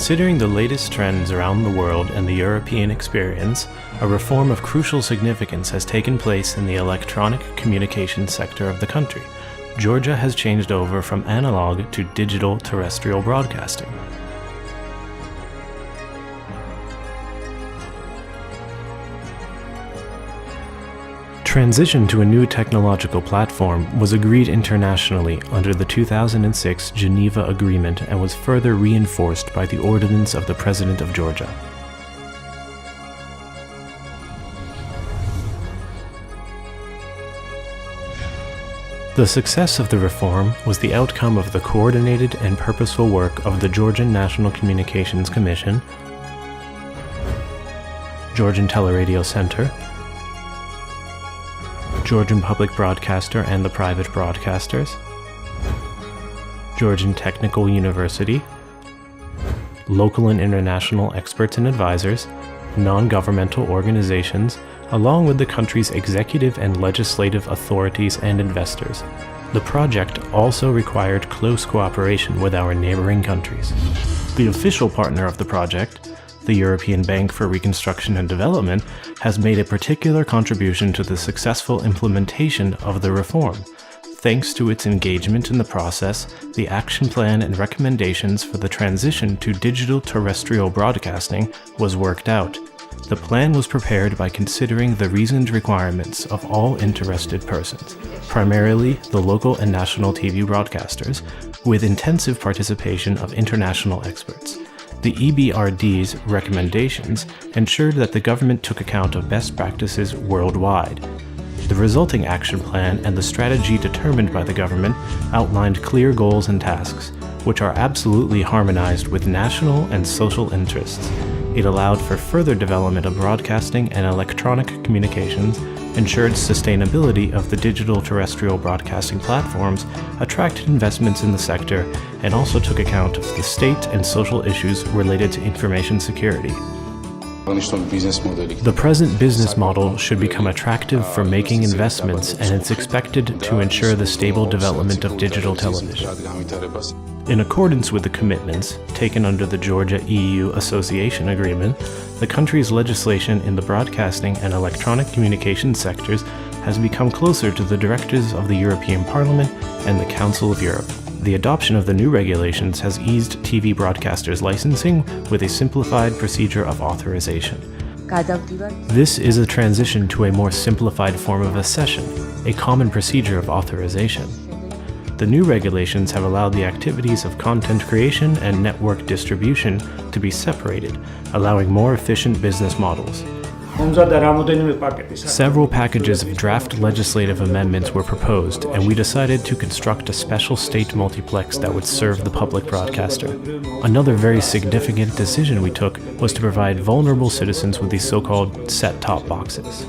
Considering the latest trends around the world and the European experience, a reform of crucial significance has taken place in the electronic communications sector of the country. Georgia has changed over from analog to digital terrestrial broadcasting. Transition to a new technological platform was agreed internationally under the 2006 Geneva Agreement and was further reinforced by the ordinance of the President of Georgia. The success of the reform was the outcome of the coordinated and purposeful work of the Georgian National Communications Commission, Georgian Teleradio Center, Georgian Public Broadcaster and the private broadcasters, Georgian Technical University, local and international experts and advisors, non-governmental organizations, along with the country's executive and legislative authorities and investors. The project also required close cooperation with our neighboring countries. The official partner of the project, the European Bank for Reconstruction and Development, has made a particular contribution to the successful implementation of the reform. Thanks to its engagement in the process, the action plan and recommendations for the transition to digital terrestrial broadcasting was worked out. The plan was prepared by considering the reasoned requirements of all interested persons, primarily the local and national TV broadcasters, with intensive participation of international experts. The EBRD's recommendations ensured that the government took account of best practices worldwide. The resulting action plan and the strategy determined by the government outlined clear goals and tasks, which are absolutely harmonized with national and social interests. It allowed for further development of broadcasting and electronic communications, ensured sustainability of the digital terrestrial broadcasting platforms, attracted investments in the sector, and also took account of the state and social issues related to information security. The present business model should become attractive for making investments, and it's expected to ensure the stable development of digital television. In accordance with the commitments taken under the Georgia-EU Association Agreement, the country's legislation in the broadcasting and electronic communications sectors has become closer to the directives of the European Parliament and the Council of Europe. The adoption of the new regulations has eased TV broadcasters' licensing with a simplified procedure of authorization. This is a transition to a more simplified form of accession, a common procedure of authorization. The new regulations have allowed the activities of content creation and network distribution to be separated, allowing more efficient business models. Several packages of draft legislative amendments were proposed, and we decided to construct a special state multiplex that would serve the public broadcaster. Another very significant decision we took was to provide vulnerable citizens with these so-called set-top boxes.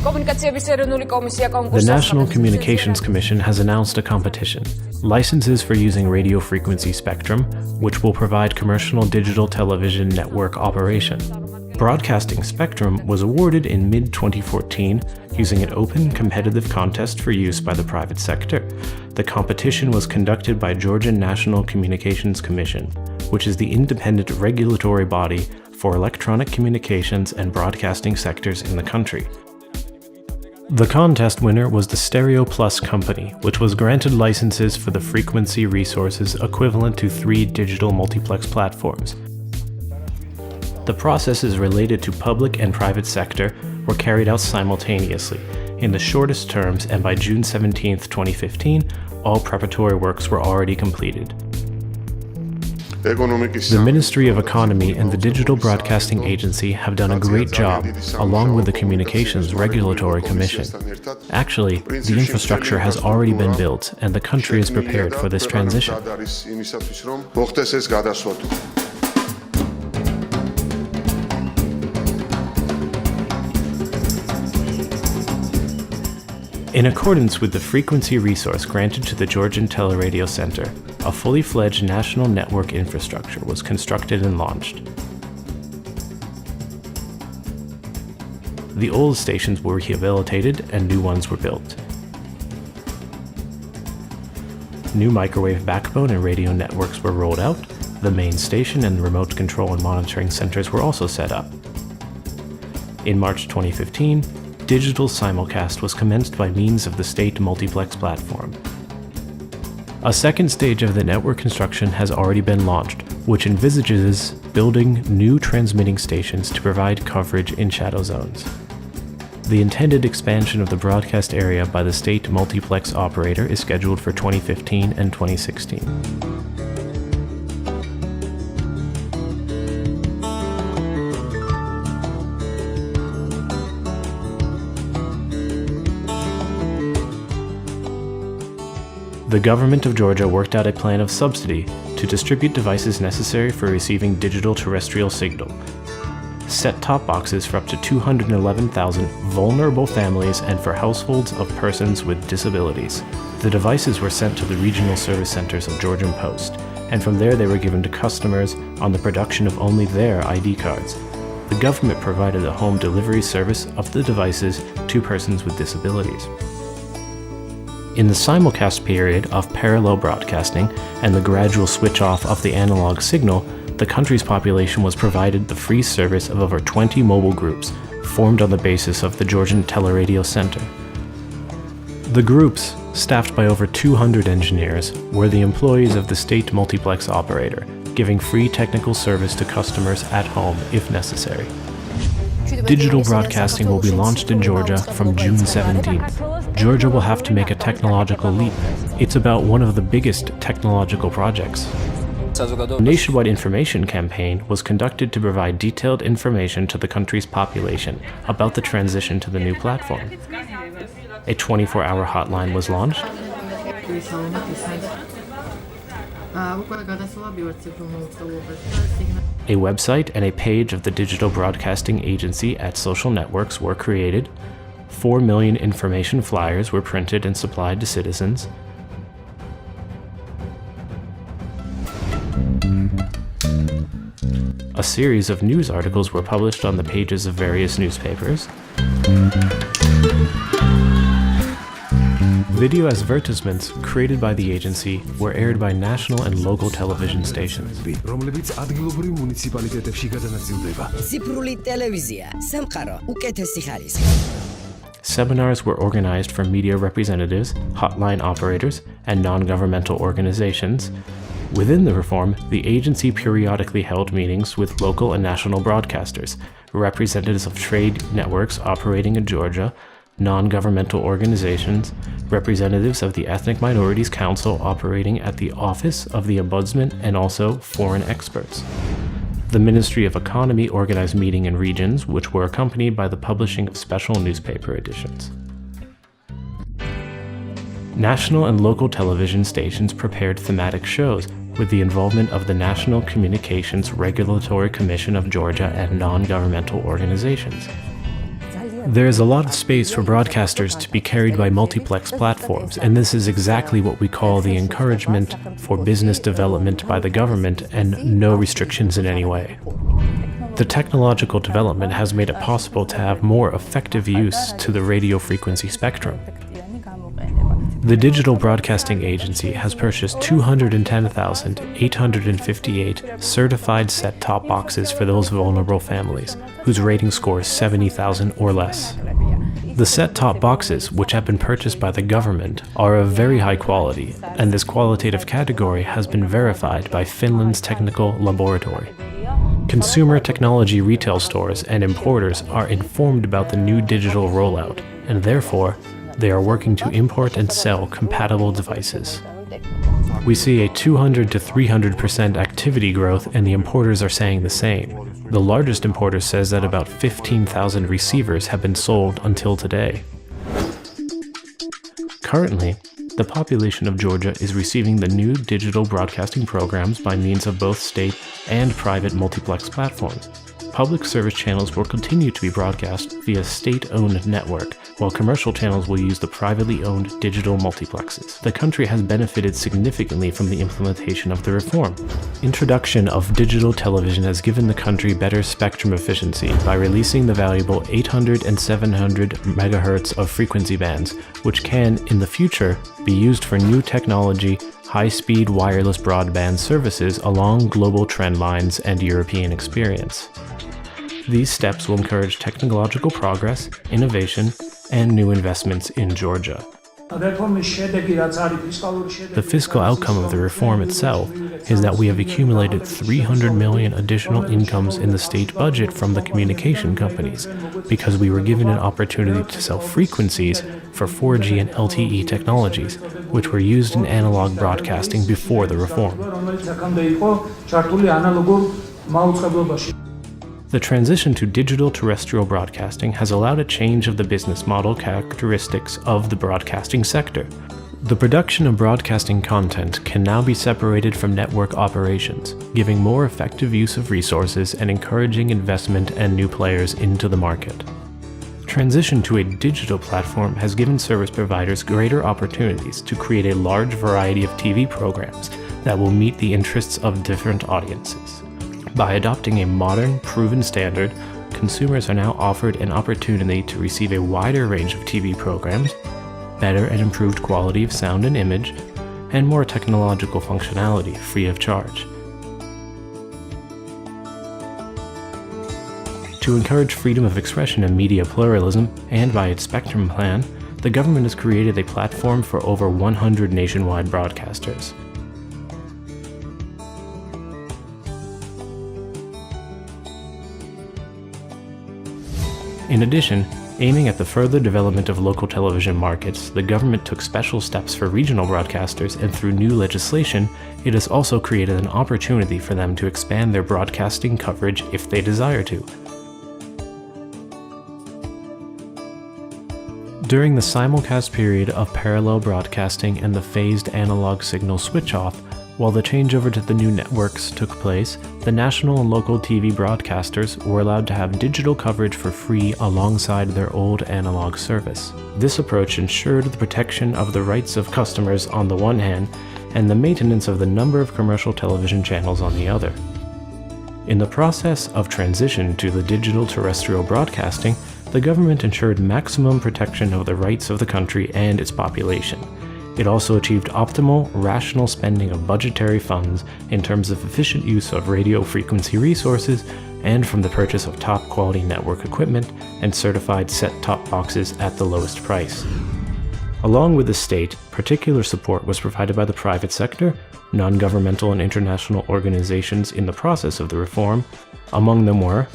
The National Communications Commission has announced a competition, licenses for using radio frequency spectrum, which will provide commercial digital television network operation. Broadcasting spectrum was awarded in mid-2014 using an open, competitive contest for use by the private sector. The competition was conducted by Georgian National Communications Commission, which is the independent regulatory body for electronic communications and broadcasting sectors in the country. The contest winner was the Stereo Plus company, which was granted licenses for the frequency resources equivalent to 3 digital multiplex platforms. The processes related to public and private sector were carried out simultaneously, in the shortest terms, and by June 17, 2015, all preparatory works were already completed. The Ministry of Economy and the Digital Broadcasting Agency have done a great job, along with the Communications Regulatory Commission. Actually, the infrastructure has already been built, and the country is prepared for this transition. In accordance with the frequency resource granted to the Georgian Teleradio Center, a fully fledged national network infrastructure was constructed and launched. The old stations were rehabilitated and new ones were built. New microwave backbone and radio networks were rolled out. The main station and remote control and monitoring centers were also set up. In March 2015, digital simulcast was commenced by means of the state multiplex platform. A second stage of the network construction has already been launched, which envisages building new transmitting stations to provide coverage in shadow zones. The intended expansion of the broadcast area by the state multiplex operator is scheduled for 2015 and 2016. The government of Georgia worked out a plan of subsidy to distribute devices necessary for receiving digital terrestrial signal. Set-top boxes for up to 211,000 vulnerable families and for households of persons with disabilities. The devices were sent to the regional service centers of Georgian Post, and from there they were given to customers on the production of only their ID cards. The government provided a home delivery service of the devices to persons with disabilities. In the simulcast period of parallel broadcasting and the gradual switch off of the analog signal, the country's population was provided the free service of over 20 mobile groups, formed on the basis of the Georgian Teleradio Center. The groups, staffed by over 200 engineers, were the employees of the state multiplex operator, giving free technical service to customers at home if necessary. Digital broadcasting will be launched in Georgia from June 17th. Georgia will have to make a technological leap. It's about one of the biggest technological projects. A nationwide information campaign was conducted to provide detailed information to the country's population about the transition to the new platform. A 24-hour hotline was launched. A website and a page of the Digital Broadcasting Agency at social networks were created. 4 million information flyers were printed and supplied to citizens. A series of news articles were published on the pages of various newspapers. Video advertisements created by the agency were aired by national and local television stations. Seminars were organized for media representatives, hotline operators, and non-governmental organizations. Within the reform, the agency periodically held meetings with local and national broadcasters, representatives of trade networks operating in Georgia, non-governmental organizations, representatives of the Ethnic Minorities Council operating at the Office of the Ombudsman, and also foreign experts. The Ministry of Economy organized meetings in regions which were accompanied by the publishing of special newspaper editions. National and local television stations prepared thematic shows with the involvement of the National Communications Regulatory Commission of Georgia and non-governmental organizations. There is a lot of space for broadcasters to be carried by multiplex platforms, and this is exactly what we call the encouragement for business development by the government and no restrictions in any way. The technological development has made it possible to have more effective use to the radio frequency spectrum. The Digital Broadcasting Agency has purchased 210,858 certified set-top boxes for those vulnerable families, whose rating score is 70,000 or less. The set-top boxes, which have been purchased by the government, are of very high quality, and this qualitative category has been verified by Finland's Technical Laboratory. Consumer technology retail stores and importers are informed about the new digital rollout, and therefore, they are working to import and sell compatible devices. We see a 200 to 300% activity growth, and the importers are saying the same. The largest importer says that about 15,000 receivers have been sold until today. Currently, the population of Georgia is receiving the new digital broadcasting programs by means of both state and private multiplex platforms. public service channels will continue to be broadcast via state-owned network, while commercial channels will use the privately owned digital multiplexes. The country has benefited significantly from the implementation of the reform. Introduction of digital television has given the country better spectrum efficiency by releasing the valuable 800 and 700 MHz of frequency bands, which can, in the future, be used for new technology, high-speed wireless broadband services along global trend lines and European experience. These steps will encourage technological progress, innovation, and new investments in Georgia. The fiscal outcome of the reform itself is that we have accumulated 300 million additional incomes in the state budget from the communication companies, because we were given an opportunity to sell frequencies for 4G and LTE technologies, which were used in analog broadcasting before the reform. The transition to digital terrestrial broadcasting has allowed a change of the business model characteristics of the broadcasting sector. The production of broadcasting content can now be separated from network operations, giving more effective use of resources and encouraging investment and new players into the market. Transition to a digital platform has given service providers greater opportunities to create a large variety of TV programs that will meet the interests of different audiences. By adopting a modern, proven standard, consumers are now offered an opportunity to receive a wider range of TV programs, better and improved quality of sound and image, and more technological functionality free of charge. To encourage freedom of expression and media pluralism, and by its spectrum plan, the government has created a platform for over 100 nationwide broadcasters. In addition, aiming at the further development of local television markets, the government took special steps for regional broadcasters, and through new legislation, it has also created an opportunity for them to expand their broadcasting coverage if they desire to. During the simulcast period of parallel broadcasting and the phased analog signal switch-off, while the changeover to the new networks took place, the national and local TV broadcasters were allowed to have digital coverage for free alongside their old analog service. This approach ensured the protection of the rights of customers on the one hand, and the maintenance of the number of commercial television channels on the other. In the process of transition to the digital terrestrial broadcasting, the government ensured maximum protection of the rights of the country and its population. It also achieved optimal, rational spending of budgetary funds in terms of efficient use of radio frequency resources and from the purchase of top-quality network equipment and certified set-top boxes at the lowest price. Along with the state, particular support was provided by the private sector, non-governmental and international organizations in the process of the reform. Among them were: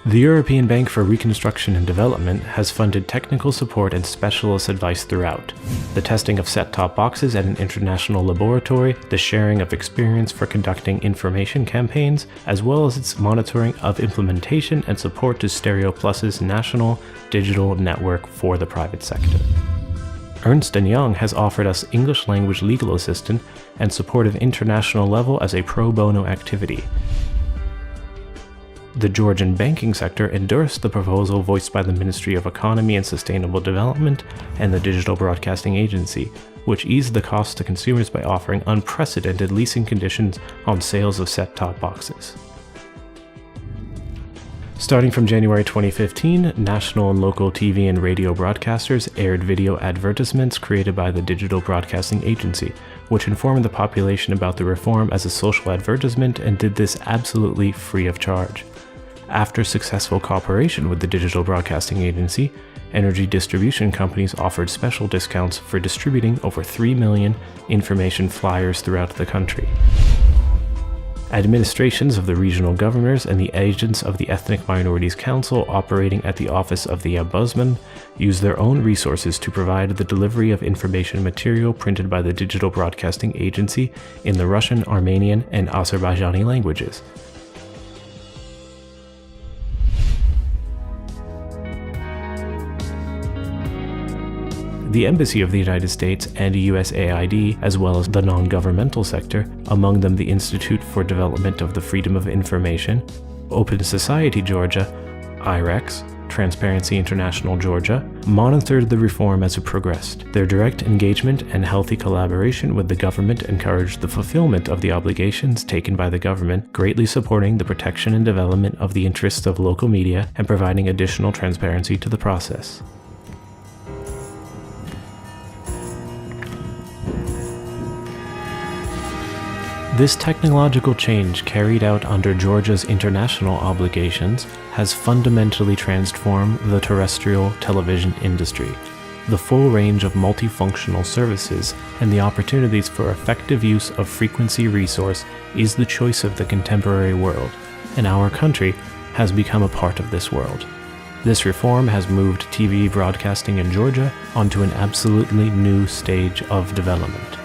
the European Bank for Reconstruction and Development has funded technical support and specialist advice throughout, the testing of set-top boxes at an international laboratory, the sharing of experience for conducting information campaigns, as well as its monitoring of implementation and support to Stereo Plus's national digital network for the private sector. Ernst & Young has offered us English language legal assistance and support of international level as a pro bono activity. The Georgian banking sector endorsed the proposal voiced by the Ministry of Economy and Sustainable Development and the Digital Broadcasting Agency, which eased the costs to consumers by offering unprecedented leasing conditions on sales of set-top boxes. Starting from January 2015, national and local TV and radio broadcasters aired video advertisements created by the Digital Broadcasting Agency, which informed the population about the reform as a social advertisement and did this absolutely free of charge. After successful cooperation with the Digital Broadcasting Agency, energy distribution companies offered special discounts for distributing over 3 million information flyers throughout the country. Administrations of the regional governors and the agents of the Ethnic Minorities Council operating at the office of the Ombudsman use their own resources to provide the delivery of information material printed by the Digital Broadcasting Agency in the Russian, Armenian, and Azerbaijani languages. The Embassy of the United States and USAID, as well as the non-governmental sector, among them the Institute for Development of the Freedom of Information, Open Society Georgia, IREX, Transparency International Georgia, monitored the reform as it progressed. Their direct engagement and healthy collaboration with the government encouraged the fulfillment of the obligations taken by the government, greatly supporting the protection and development of the interests of local media and providing additional transparency to the process. This technological change carried out under Georgia's international obligations has fundamentally transformed the terrestrial television industry. The full range of multifunctional services and the opportunities for effective use of frequency resource is the choice of the contemporary world, and our country has become a part of this world. This reform has moved TV broadcasting in Georgia onto an absolutely new stage of development.